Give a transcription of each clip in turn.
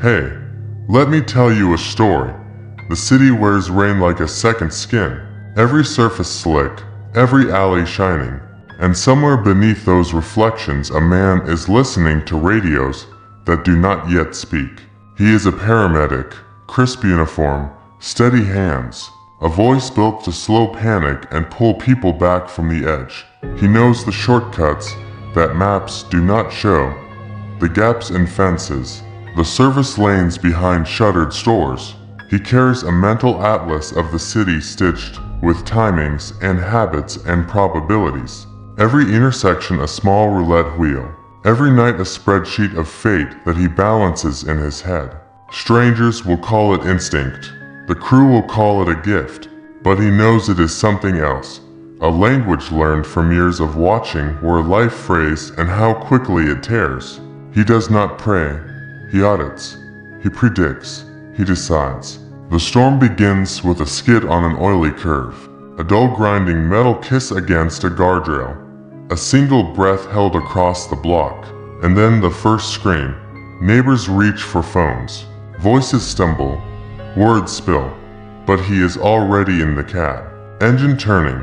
Hey, let me tell you a story. The city wears rain like a second skin, every surface slick, every alley shining. And somewhere beneath those reflections a man is listening to radios that do not yet speak. He is a paramedic, crisp uniform, steady hands, a voice built to slow panic and pull people back from the edge. He knows the shortcuts that maps do not show, the gaps in fences, the service lanes behind shuttered stores. He carries a mental atlas of the city stitched with timings and habits and probabilities. Every intersection a small roulette wheel, every night a spreadsheet of fate that he balances in his head. Strangers will call it instinct, the crew will call it a gift, but he knows it is something else, a language learned from years of watching where life frays and how quickly it tears. He does not pray, he audits, he predicts, he decides. The storm begins with a skid on an oily curve, a dull grinding metal kiss against a guardrail, a single breath held across the block, and then the first scream. Neighbors reach for phones. Voices stumble, words spill, but he is already in the cab. Engine turning,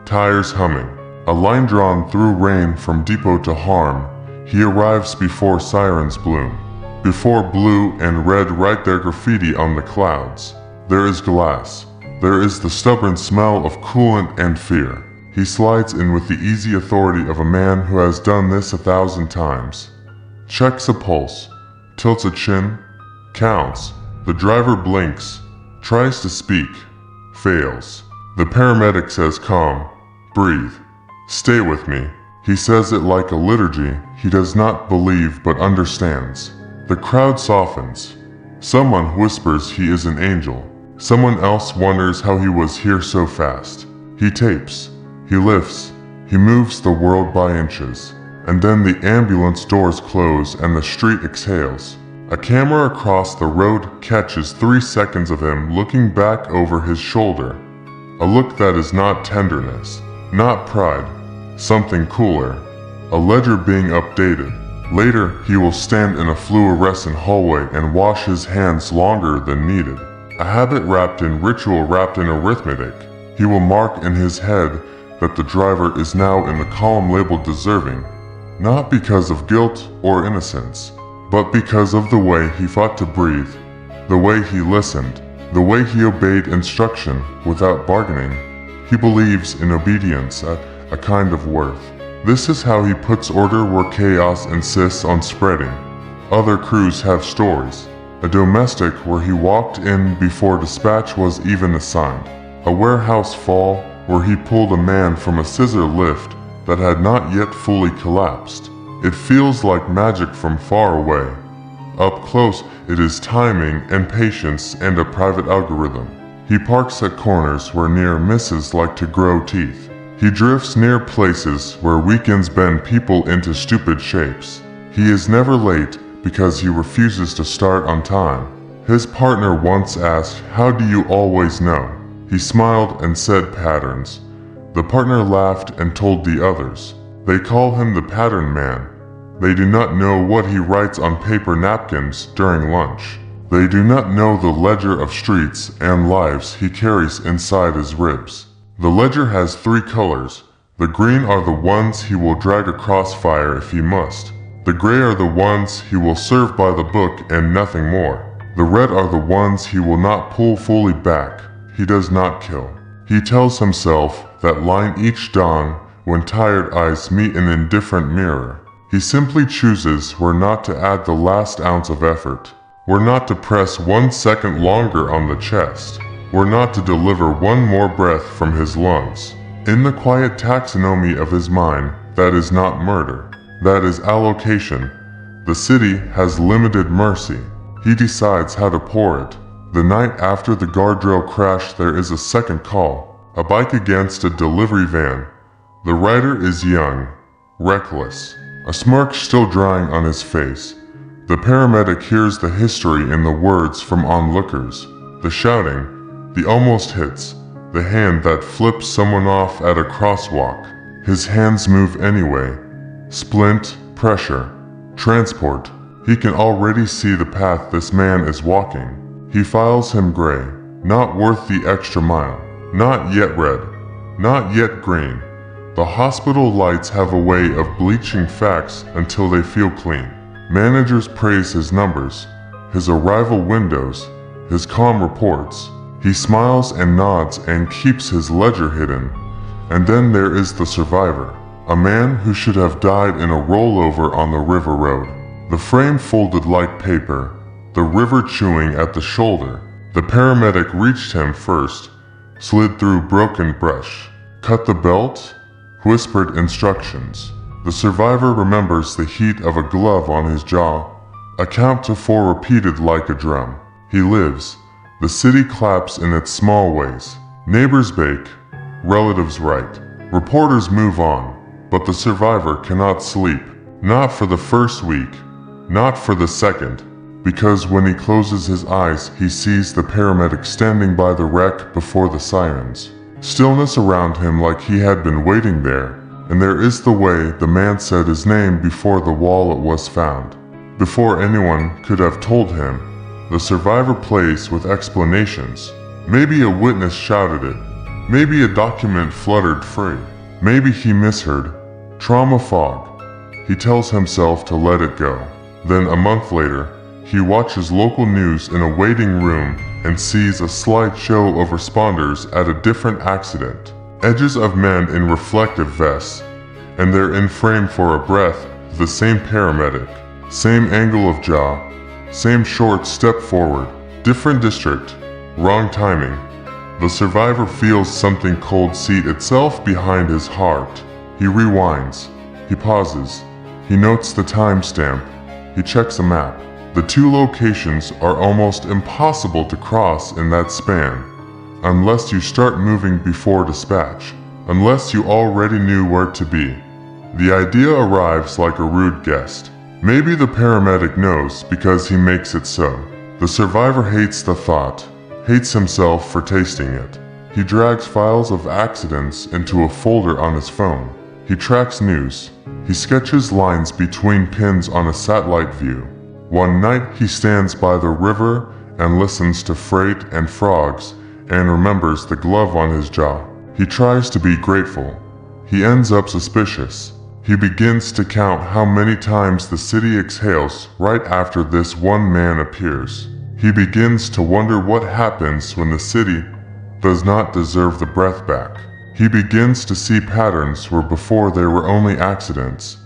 tires humming, a line drawn through rain from depot to harm. He arrives before sirens bloom, before blue and red write their graffiti on the clouds. There is glass. There is the stubborn smell of coolant and fear. He slides in with the easy authority of a man who has done this 1,000 times. Checks a pulse, tilts a chin, counts. The driver blinks, tries to speak, fails. The paramedic says calm, breathe, stay with me. He says it like a liturgy. He does not believe but understands. The crowd softens. Someone whispers he is an angel. Someone else wonders how he was here so fast. He tapes. He lifts, he moves the world by inches, and then the ambulance doors close and the street exhales. A camera across the road catches 3 seconds of him looking back over his shoulder. A look that is not tenderness, not pride, something cooler. A ledger being updated. Later, he will stand in a fluorescent hallway and wash his hands longer than needed. A habit wrapped in ritual, wrapped in arithmetic. He will mark in his head that the driver is now in the column labeled deserving, not because of guilt or innocence, but because of the way he fought to breathe, the way he listened, the way he obeyed instruction without bargaining. He believes in obedience, a kind of worth. This is how he puts order where chaos insists on spreading. Other crews have stories. A domestic where he walked in before dispatch was even assigned. A warehouse fall where he pulled a man from a scissor lift that had not yet fully collapsed. It feels like magic from far away. Up close, it is timing and patience and a private algorithm. He parks at corners where near misses like to grow teeth. He drifts near places where weekends bend people into stupid shapes. He is never late because he refuses to start on time. His partner once asked, "How do you always know?" He smiled and said patterns. The partner laughed and told the others. They call him the pattern man. They do not know what he writes on paper napkins during lunch. They do not know the ledger of streets and lives he carries inside his ribs. The ledger has 3 colors. The green are the ones he will drag across fire if he must. The gray are the ones he will serve by the book and nothing more. The red are the ones he will not pull fully back. He does not kill. He tells himself that line each dawn when tired eyes meet an indifferent mirror. He simply chooses where not to add the last ounce of effort, where not to press 1 second longer on the chest, where not to deliver 1 more breath from his lungs. In the quiet taxonomy of his mind, that is not murder. That is allocation. The city has limited mercy. He decides how to pour it. The night after the guardrail crash, there is a second call. A bike against a delivery van. The rider is young, reckless, a smirk still drying on his face. The paramedic hears the history in the words from onlookers. The shouting, the almost hits, the hand that flips someone off at a crosswalk. His hands move anyway. Splint, pressure, transport. He can already see the path this man is walking. He files him gray, not worth the extra mile. Not yet red, not yet green. The hospital lights have a way of bleaching facts until they feel clean. Managers praise his numbers, his arrival windows, his calm reports. He smiles and nods and keeps his ledger hidden. And then there is the survivor, a man who should have died in a rollover on the river road. The frame folded like paper, the river chewing at the shoulder. The paramedic reached him first, slid through broken brush, cut the belt, whispered instructions. The survivor remembers the heat of a glove on his jaw, a count to 4 repeated like a drum. He lives. The city claps in its small ways. Neighbors bake, relatives write, reporters move on, but the survivor cannot sleep. Not for the first week, not for the second, because when he closes his eyes, he sees the paramedic standing by the wreck before the sirens. Stillness around him like he had been waiting there, and there is the way the man said his name before the wallet was found. Before anyone could have told him, the survivor plays with explanations. Maybe a witness shouted it. Maybe a document fluttered free. Maybe he misheard. Trauma fog. He tells himself to let it go. Then a month later, he watches local news in a waiting room and sees a slideshow of responders at a different accident. Edges of men in reflective vests, and they're in frame for a breath, the same paramedic. Same angle of jaw, same short step forward, different district, wrong timing. The survivor feels something cold seat itself behind his heart. He rewinds, he pauses, he notes the timestamp, he checks a map. The 2 locations are almost impossible to cross in that span, unless you start moving before dispatch, unless you already knew where to be. The idea arrives like a rude guest. Maybe the paramedic knows because he makes it so. The survivor hates the thought, hates himself for tasting it. He drags files of accidents into a folder on his phone. He tracks news. He sketches lines between pins on a satellite view. One night he stands by the river and listens to freight and frogs and remembers the glove on his jaw. He tries to be grateful. He ends up suspicious. He begins to count how many times the city exhales right after this one man appears. He begins to wonder what happens when the city does not deserve the breath back. He begins to see patterns where before there were only accidents.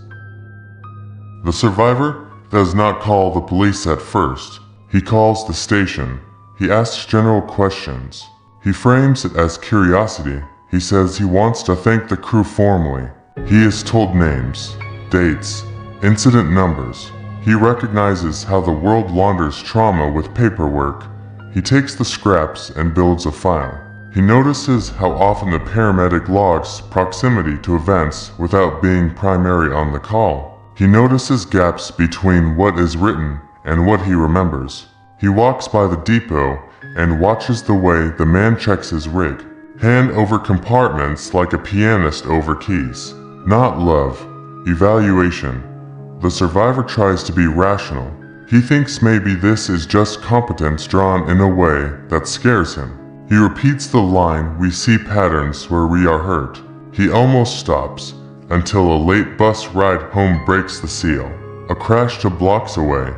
The survivor does not call the police at first. He calls the station. He asks general questions. He frames it as curiosity. He says he wants to thank the crew formally. He is told names, dates, incident numbers. He recognizes how the world launders trauma with paperwork. He takes the scraps and builds a file. He notices how often the paramedic logs proximity to events without being primary on the call. He notices gaps between what is written and what he remembers. He walks by the depot and watches the way the man checks his rig, hand over compartments like a pianist over keys. Not love, evaluation. The survivor tries to be rational. He thinks maybe this is just competence drawn in a way that scares him. He repeats the line, "We see patterns where we are hurt." He almost stops, until a late bus ride home breaks the seal. A crash 2 blocks away.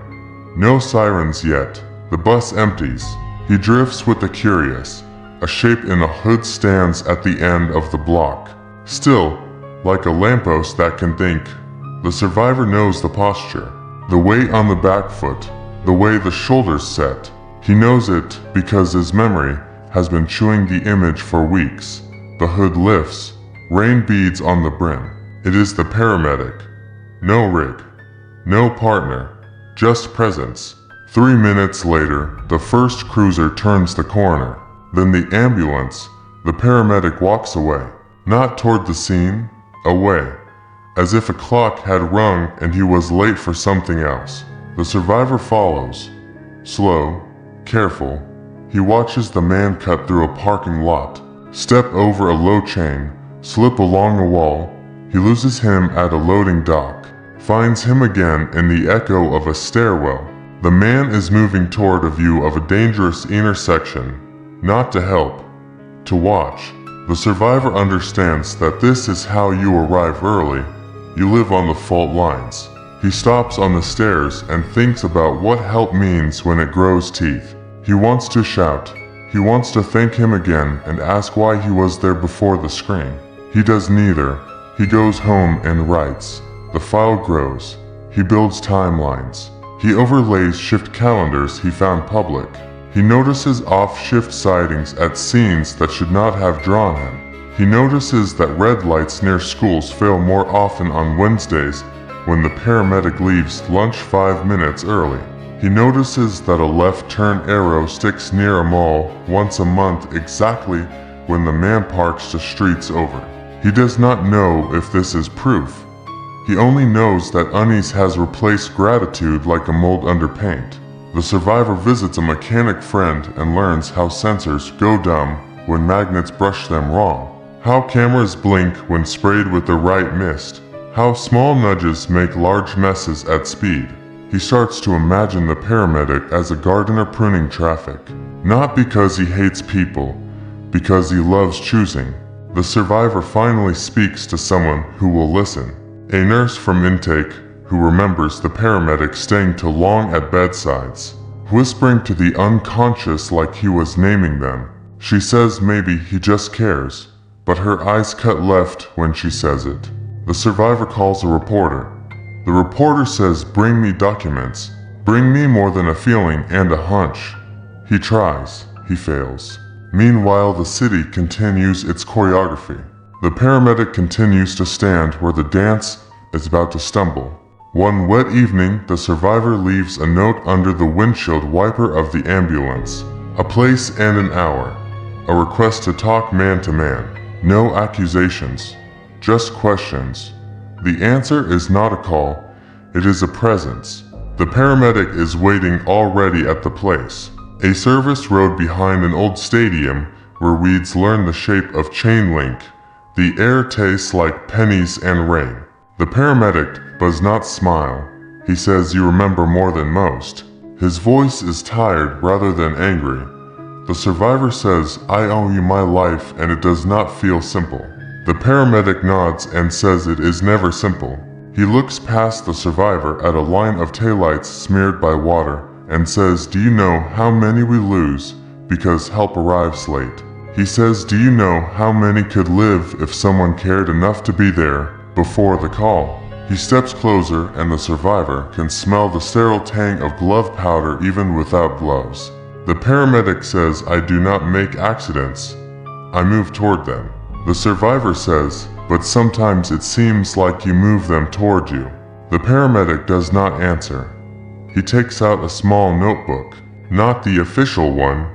No sirens yet. The bus empties. He drifts with the curious. A shape in a hood stands at the end of the block. Still, like a lamppost that can think. The survivor knows the posture, the weight on the back foot, the way the shoulders set. He knows it because his memory has been chewing the image for weeks. The hood lifts, rain beads on the brim. It is the paramedic. No rig, no partner, just presence. 3 minutes later, the first cruiser turns the corner. Then the ambulance. The paramedic walks away, not toward the scene, away, as if a clock had rung and he was late for something else. The survivor follows, slow, careful. He watches the man cut through a parking lot, step over a low chain, slip along a wall. He loses him at a loading dock. finds him again in the echo of a stairwell. The man is moving toward a view of a dangerous intersection, not to help, to watch. The survivor understands that this is how you arrive early. You live on the fault lines. He stops on the stairs and thinks about what help means when it grows teeth. He wants to shout. He wants to thank him again and ask why he was there before the screen. He does neither. He goes home and writes. The file grows. He builds timelines. He overlays shift calendars he found public. He notices off-shift sightings at scenes that should not have drawn him. He notices that red lights near schools fail more often on Wednesdays when the paramedic leaves lunch 5 minutes early. He notices that a left turn arrow sticks near a mall once a month exactly when the man parks the streets over. He does not know if this is proof. He only knows that unease has replaced gratitude like a mold under paint. The survivor visits a mechanic friend and learns how sensors go dumb when magnets brush them wrong, how cameras blink when sprayed with the right mist, how small nudges make large messes at speed. He starts to imagine the paramedic as a gardener pruning traffic, not because he hates people, because he loves choosing. The survivor finally speaks to someone who will listen, a nurse from intake who remembers the paramedic staying too long at bedsides, whispering to the unconscious like he was naming them. She says maybe he just cares, but her eyes cut left when she says it. The survivor calls a reporter. The reporter says, "Bring me documents. Bring me more than a feeling and a hunch." He tries. He fails. Meanwhile, the city continues its choreography. The paramedic continues to stand where the dance is about to stumble. One wet evening, the survivor leaves a note under the windshield wiper of the ambulance. A place and an hour. A request to talk man to man. No accusations, just questions. The answer is not a call, it is a presence. The paramedic is waiting already at the place. A service road behind an old stadium where weeds learn the shape of chain link. The air tastes like pennies and rain. The paramedic does not smile. He says, "You remember more than most." His voice is tired rather than angry. The survivor says, "I owe you my life and it does not feel simple." The paramedic nods and says it is never simple. He looks past the survivor at a line of taillights smeared by water and says, "Do you know how many we lose because help arrives late?" He says, "Do you know how many could live if someone cared enough to be there before the call?" He steps closer and the survivor can smell the sterile tang of glove powder even without gloves. The paramedic says, "I do not make accidents. I move toward them." The survivor says, "But sometimes it seems like you move them toward you." The paramedic does not answer. He takes out a small notebook, not the official one,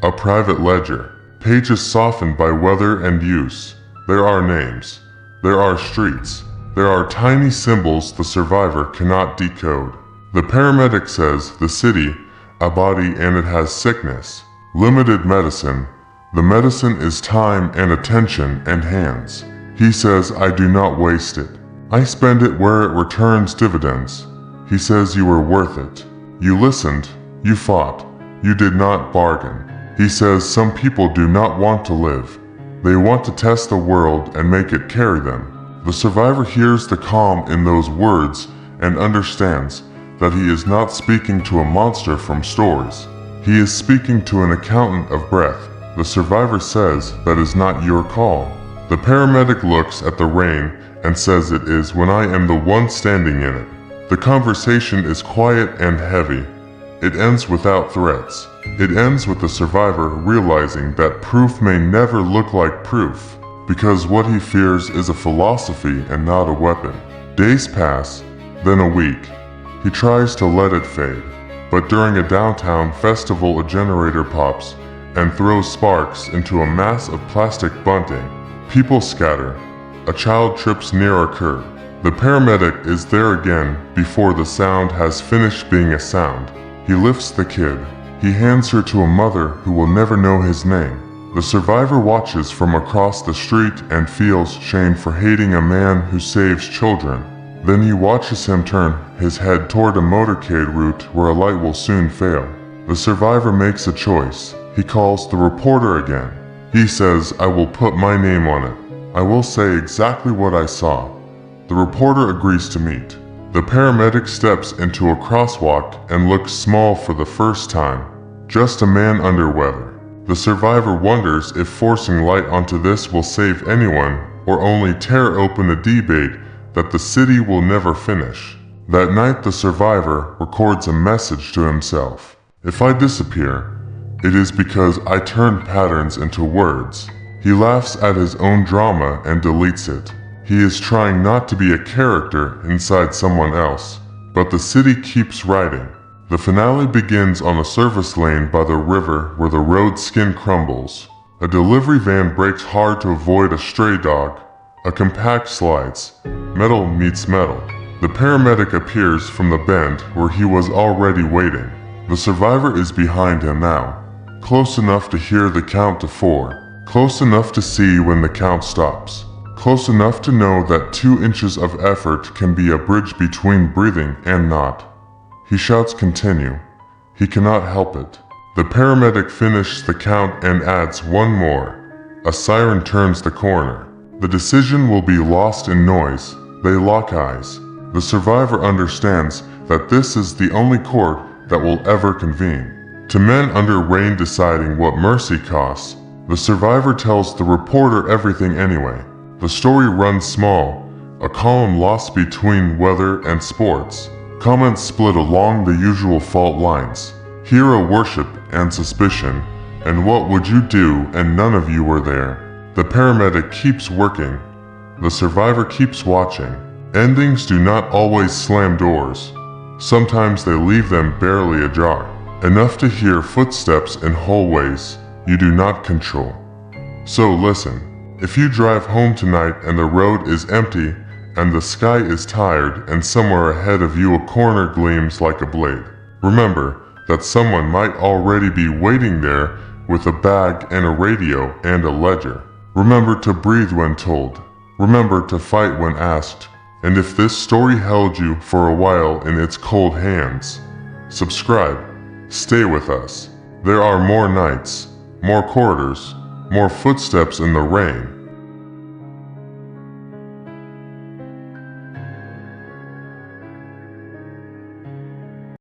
a private ledger. Pages softened by weather and use. There are names. There are streets. There are tiny symbols the survivor cannot decode. The paramedic says, "The city, a body and it has sickness. Limited medicine. The medicine is time and attention and hands." He says, "I do not waste it. I spend it where it returns dividends." He says, "You were worth it. You listened. You fought. You did not bargain." He says, "Some people do not want to live. They want to test the world and make it carry them." The survivor hears the calm in those words and understands that he is not speaking to a monster from stories. He is speaking to an accountant of breath. The survivor says, "That is not your call." The paramedic looks at the rain and says, "It is when I am the one standing in it." The conversation is quiet and heavy. It ends without threats. It ends with the survivor realizing that proof may never look like proof, because what he fears is a philosophy and not a weapon. Days pass, then a week. He tries to let it fade, but during a downtown festival a generator pops and throws sparks into a mass of plastic bunting. People scatter. A child trips near a curb. The paramedic is there again before the sound has finished being a sound. He lifts the kid. He hands her to a mother who will never know his name. The survivor watches from across the street and feels shame for hating a man who saves children. Then he watches him turn his head toward a motorcade route where a light will soon fail. The survivor makes a choice. He calls the reporter again. He says, "I will put my name on it. I will say exactly what I saw." The reporter agrees to meet. The paramedic steps into a crosswalk and looks small for the first time. Just a man under weather. The survivor wonders if forcing light onto this will save anyone or only tear open a debate that the city will never finish. That night the survivor records a message to himself. "If I disappear, it is because I turned patterns into words." He laughs at his own drama and deletes it. He is trying not to be a character inside someone else, but the city keeps writing. The finale begins on a service lane by the river where the road skin crumbles. A delivery van brakes hard to avoid a stray dog. A compact slides. Metal meets metal. The paramedic appears from the bend where he was already waiting. The survivor is behind him now, close enough to hear the count to 4, close enough to see when the count stops, close enough to know that 2 inches of effort can be a bridge between breathing and not. He shouts continue. He cannot help it. The paramedic finishes the count and adds one more. A siren turns the corner. The decision will be lost in noise. They lock eyes. The survivor understands that this is the only court that will ever convene. To men under rain deciding what mercy costs, the survivor tells the reporter everything anyway. The story runs small, a column lost between weather and sports. Comments split along the usual fault lines. Hero worship and suspicion, and what would you do and none of you were there. The paramedic keeps working. The survivor keeps watching. Endings do not always slam doors. Sometimes they leave them barely ajar, enough to hear footsteps in hallways you do not control. So listen, if you drive home tonight and the road is empty and the sky is tired and somewhere ahead of you a corner gleams like a blade, remember that someone might already be waiting there with a bag and a radio and a ledger. Remember to breathe when told. Remember to fight when asked. And if this story held you for a while in its cold hands, subscribe. Stay with us. There are more nights, more corridors, more footsteps in the rain.